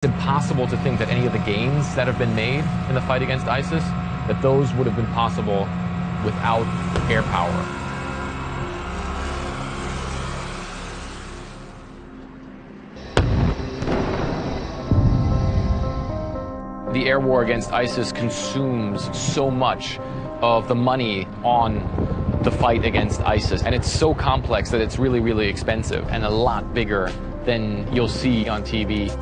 It's impossible to think that any of the gains that have been made in the fight against ISIS, that those would have been possible without air power. The air war against ISIS consumes so much of the money on the fight against ISIS, and it's so complex that it's really, really expensive and a lot bigger than you'll see on TV.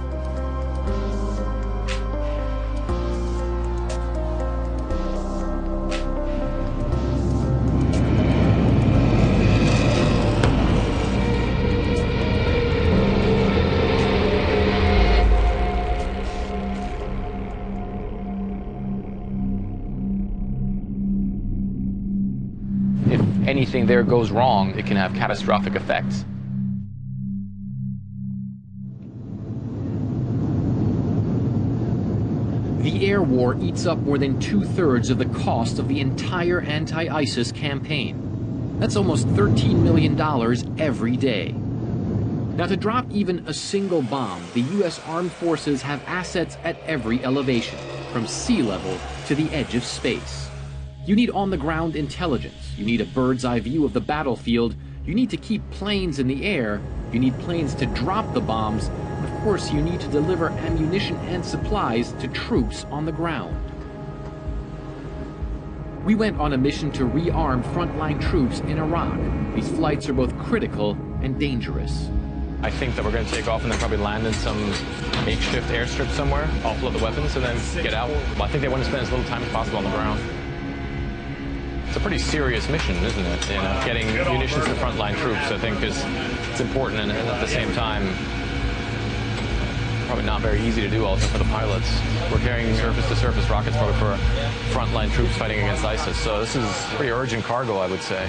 If anything there goes wrong, it can have catastrophic effects. The air war eats up more than 2/3 of the cost of the entire anti-ISIS campaign. That's almost $13 million every day. Now, to drop even a single bomb, the U.S. Armed Forces have assets at every elevation, from sea level to the edge of space. You need on-the-ground intelligence. You need a bird's-eye view of the battlefield. You need to keep planes in the air. You need planes to drop the bombs. Of course, you need to deliver ammunition and supplies to troops on the ground. We went on a mission to rearm frontline troops in Iraq. These flights are both critical and dangerous. I think that we're going to take off and then probably land in some makeshift airstrip somewhere, offload the weapons, and then get out. Well, I think they want to spend as little time as possible on the ground. It's a pretty serious mission, isn't it? You know, getting munitions to frontline troops, I think, it's important, and at the same time, probably not very easy to do also for the pilots. We're carrying surface-to-surface rockets probably for frontline troops fighting against ISIS, so this is pretty urgent cargo, I would say.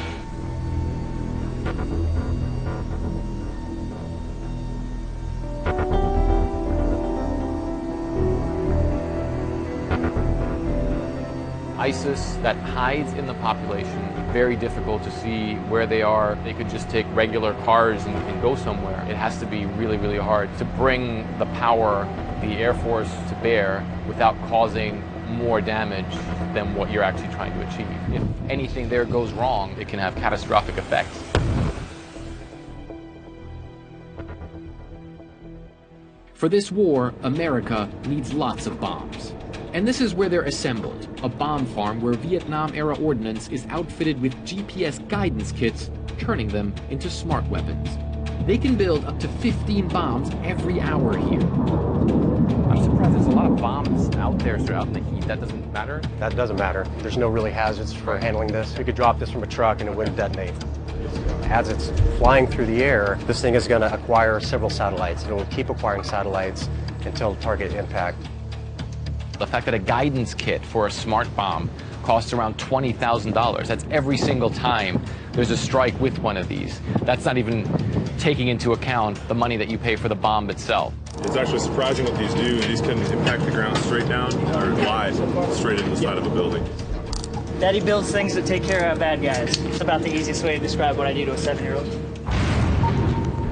ISIS that hides in the population, very difficult to see where they are. They could just take regular cars and go somewhere. It has to be really, really hard to bring the power, the Air Force to bear without causing more damage than what you're actually trying to achieve. If anything there goes wrong, it can have catastrophic effects. For this war, America needs lots of bombs. And this is where they're assembled, a bomb farm where Vietnam-era ordnance is outfitted with GPS guidance kits, turning them into smart weapons. They can build up to 15 bombs every hour here. I'm surprised there's a lot of bombs out there, so out in the heat. That doesn't matter? That doesn't matter. There's no really hazards for handling this. We could drop this from a truck and it wouldn't detonate. As it's flying through the air, this thing is going to acquire several satellites. It will keep acquiring satellites until target impact. The fact that a guidance kit for a smart bomb costs around $20,000. That's every single time there's a strike with one of these. That's not even taking into account the money that you pay for the bomb itself. It's actually surprising what these do. These can impact the ground straight down or glide straight into the side of a building. Daddy builds things that take care of bad guys. It's about the easiest way to describe what I do to a 7-year-old.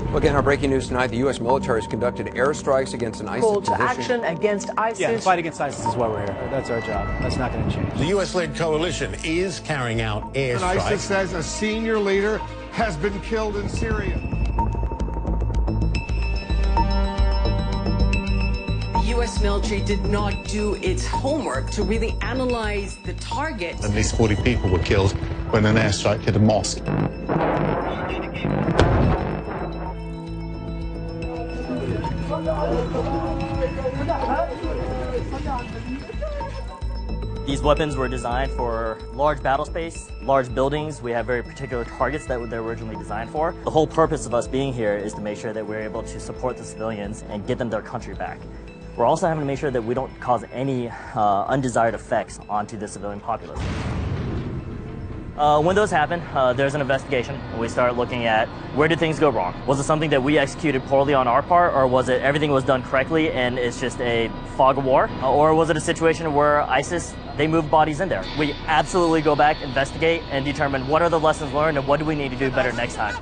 Well, again, our breaking news tonight, the U.S. military has conducted airstrikes against an ISIS Call to position. action against ISIS. Yeah, the fight against ISIS is why we're here. That's our job. That's not going to change. The U.S.-led coalition is carrying out airstrikes. And ISIS says a senior leader has been killed in Syria. The U.S. military did not do its homework to really analyze the target. At least 40 people were killed when an airstrike hit a mosque. These weapons were designed for large battle space, large buildings. We have very particular targets that they were originally designed for. The whole purpose of us being here is to make sure that we're able to support the civilians and get them their country back. We're also having to make sure that we don't cause any undesired effects onto the civilian populace. When those happen, there's an investigation. We start looking at where did things go wrong? Was it something that we executed poorly on our part, or was it everything was done correctly and it's just a fog of war? Or was it a situation where ISIS, they moved bodies in there? We absolutely go back, investigate, and determine what are the lessons learned and what do we need to do better next time.